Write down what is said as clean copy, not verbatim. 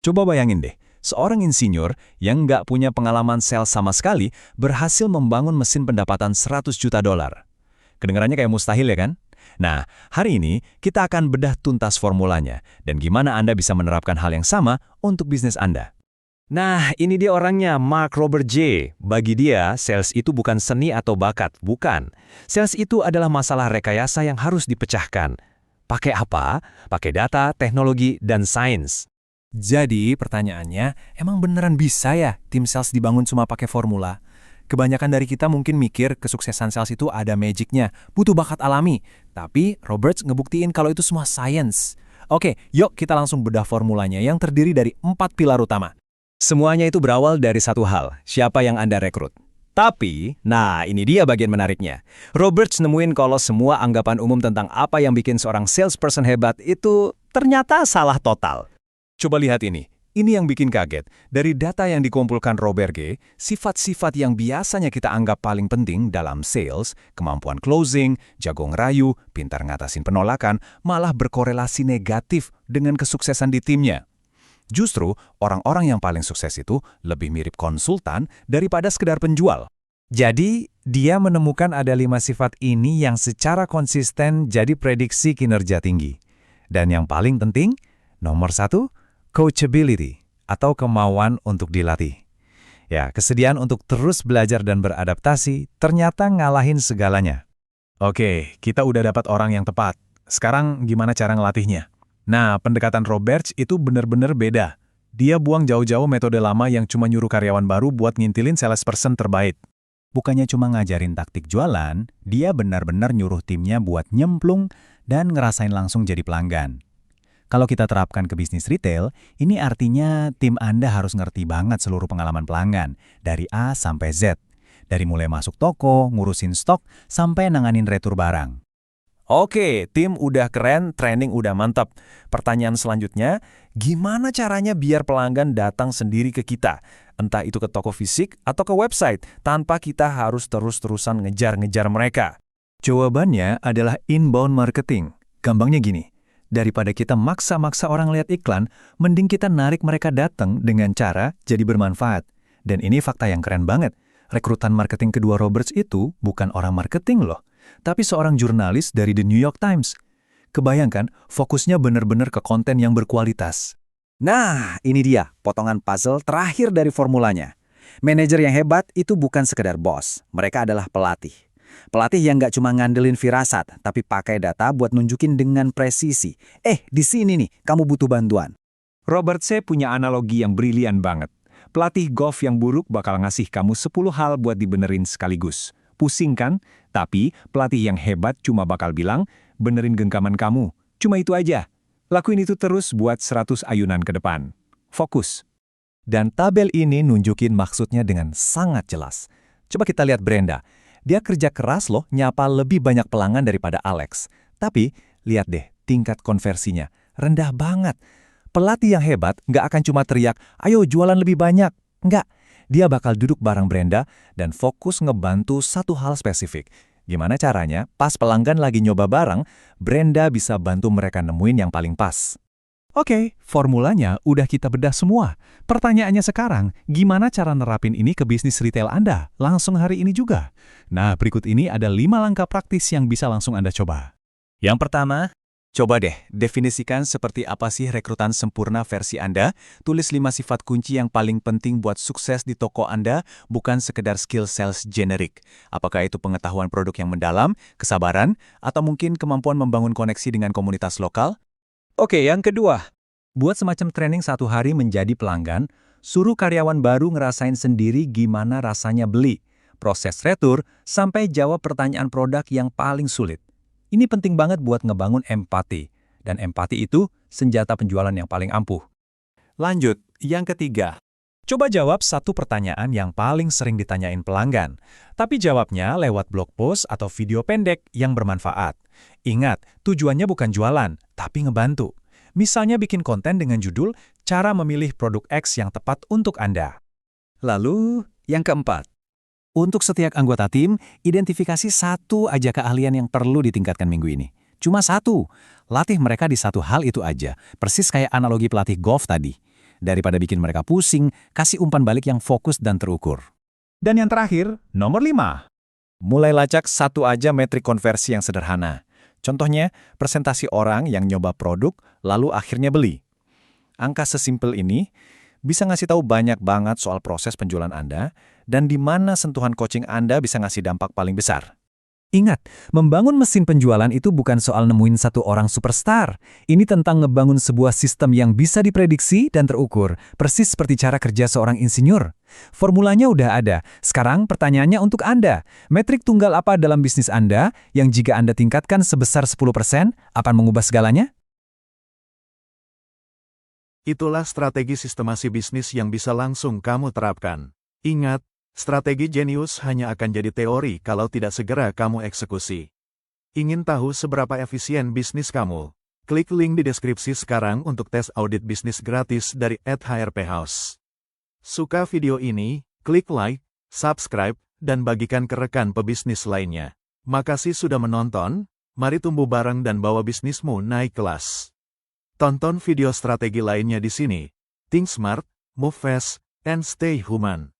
Coba bayangin deh, seorang insinyur yang nggak punya pengalaman sales sama sekali berhasil membangun mesin pendapatan 100 juta dolar. Kedengarannya kayak mustahil ya kan? Nah, hari ini kita akan bedah tuntas formulanya dan gimana Anda bisa menerapkan hal yang sama untuk bisnis Anda. Nah, ini dia orangnya, Mark Robert J. Bagi dia, sales itu bukan seni atau bakat, bukan. Sales itu adalah masalah rekayasa yang harus dipecahkan. Pakai apa? Pakai data, teknologi, dan sains. Jadi pertanyaannya, emang beneran bisa ya tim sales dibangun cuma pakai formula? Kebanyakan dari kita mungkin mikir kesuksesan sales itu ada magicnya, butuh bakat alami. Tapi Roberts ngebuktiin kalau itu semua science. Oke, yuk kita langsung bedah formulanya yang terdiri dari 4 pilar utama. Semuanya itu berawal dari satu hal, siapa yang Anda rekrut. Tapi, nah ini dia bagian menariknya. Roberts nemuin kalau semua anggapan umum tentang apa yang bikin seorang salesperson hebat itu ternyata salah total. Coba lihat ini yang bikin kaget. Dari data yang dikumpulkan Robert G., sifat-sifat yang biasanya kita anggap paling penting dalam sales, kemampuan closing, jago ngerayu, pintar ngatasin penolakan, malah berkorelasi negatif dengan kesuksesan di timnya. Justru, orang-orang yang paling sukses itu lebih mirip konsultan daripada sekedar penjual. Jadi, dia menemukan ada 5 sifat ini yang secara konsisten jadi prediksi kinerja tinggi. Dan yang paling penting, nomor 1, coachability, atau kemauan untuk dilatih. Ya, kesediaan untuk terus belajar dan beradaptasi ternyata ngalahin segalanya. Oke, kita udah dapat orang yang tepat. Sekarang gimana cara ngelatihnya? Nah, pendekatan Roberts itu bener-bener beda. Dia buang jauh-jauh metode lama yang cuma nyuruh karyawan baru buat ngintilin salesperson terbaik. Bukannya cuma ngajarin taktik jualan, dia benar-benar nyuruh timnya buat nyemplung dan ngerasain langsung jadi pelanggan. Kalau kita terapkan ke bisnis retail, ini artinya tim Anda harus ngerti banget seluruh pengalaman pelanggan, dari A sampai Z. Dari mulai masuk toko, ngurusin stok, sampai nanganin retur barang. Oke, tim udah keren, training udah mantap. Pertanyaan selanjutnya, gimana caranya biar pelanggan datang sendiri ke kita? Entah itu ke toko fisik atau ke website, tanpa kita harus terus-terusan ngejar-ngejar mereka. Jawabannya adalah inbound marketing. Gampangnya gini, daripada kita maksa-maksa orang lihat iklan, mending kita narik mereka datang dengan cara jadi bermanfaat. Dan ini fakta yang keren banget. Rekrutan marketing kedua Roberts itu bukan orang marketing loh, tapi seorang jurnalis dari The New York Times. Kebayangkan, fokusnya benar-benar ke konten yang berkualitas. Nah, ini dia potongan puzzle terakhir dari formulanya. Manajer yang hebat itu bukan sekedar bos, mereka adalah pelatih. Pelatih yang nggak cuma ngandelin firasat, tapi pakai data buat nunjukin dengan presisi. Di sini nih, kamu butuh bantuan. Robert C. punya analogi yang brilian banget. Pelatih golf yang buruk bakal ngasih kamu 10 hal buat dibenerin sekaligus. Pusing kan? Tapi pelatih yang hebat cuma bakal bilang, benerin genggaman kamu. Cuma itu aja. Lakuin itu terus buat 100 ayunan ke depan. Fokus. Dan tabel ini nunjukin maksudnya dengan sangat jelas. Coba kita lihat Brenda. Dia kerja keras loh, nyapa lebih banyak pelanggan daripada Alex. Tapi, lihat deh, tingkat konversinya rendah banget. Pelatih yang hebat nggak akan cuma teriak, ayo jualan lebih banyak. Nggak, dia bakal duduk bareng Brenda dan fokus ngebantu satu hal spesifik. Gimana caranya, pas pelanggan lagi nyoba barang, Brenda bisa bantu mereka nemuin yang paling pas. Oke, formulanya udah kita bedah semua. Pertanyaannya sekarang, gimana cara nerapin ini ke bisnis retail Anda? Langsung hari ini juga. Nah, berikut ini ada 5 langkah praktis yang bisa langsung Anda coba. Yang pertama, coba deh definisikan seperti apa sih rekrutan sempurna versi Anda. Tulis 5 sifat kunci yang paling penting buat sukses di toko Anda, bukan sekedar skill sales generik. Apakah itu pengetahuan produk yang mendalam, kesabaran, atau mungkin kemampuan membangun koneksi dengan komunitas lokal? Oke, yang kedua, buat semacam training 1 hari menjadi pelanggan, suruh karyawan baru ngerasain sendiri gimana rasanya beli, proses retur, sampai jawab pertanyaan produk yang paling sulit. Ini penting banget buat ngebangun empati, dan empati itu senjata penjualan yang paling ampuh. Lanjut, yang ketiga. Coba jawab satu pertanyaan yang paling sering ditanyain pelanggan, tapi jawabnya lewat blog post atau video pendek yang bermanfaat. Ingat, tujuannya bukan jualan, tapi ngebantu. Misalnya bikin konten dengan judul, cara memilih produk X yang tepat untuk Anda. Lalu, yang keempat. Untuk setiap anggota tim, identifikasi satu aja keahlian yang perlu ditingkatkan minggu ini. Cuma satu. Latih mereka di satu hal itu aja, persis kayak analogi pelatih golf tadi. Daripada bikin mereka pusing, kasih umpan balik yang fokus dan terukur. Dan yang terakhir, nomor 5. Mulai lacak satu aja metrik konversi yang sederhana. Contohnya, presentasi orang yang nyoba produk, lalu akhirnya beli. Angka sesimpel ini bisa ngasih tahu banyak banget soal proses penjualan Anda, dan di mana sentuhan coaching Anda bisa ngasih dampak paling besar. Ingat, membangun mesin penjualan itu bukan soal nemuin satu orang superstar. Ini tentang ngebangun sebuah sistem yang bisa diprediksi dan terukur, persis seperti cara kerja seorang insinyur. Formulanya udah ada. Sekarang pertanyaannya untuk Anda. Metrik tunggal apa dalam bisnis Anda yang jika Anda tingkatkan sebesar 10% akan mengubah segalanya? Itulah strategi sistemasi bisnis yang bisa langsung kamu terapkan. Ingat, strategi jenius hanya akan jadi teori kalau tidak segera kamu eksekusi. Ingin tahu seberapa efisien bisnis kamu? Klik link di deskripsi sekarang untuk tes audit bisnis gratis dari @hrphouse. Suka video ini, klik like, subscribe, dan bagikan ke rekan pebisnis lainnya. Makasih sudah menonton, mari tumbuh bareng dan bawa bisnismu naik kelas. Tonton video strategi lainnya di sini. Think smart, move fast, and stay human.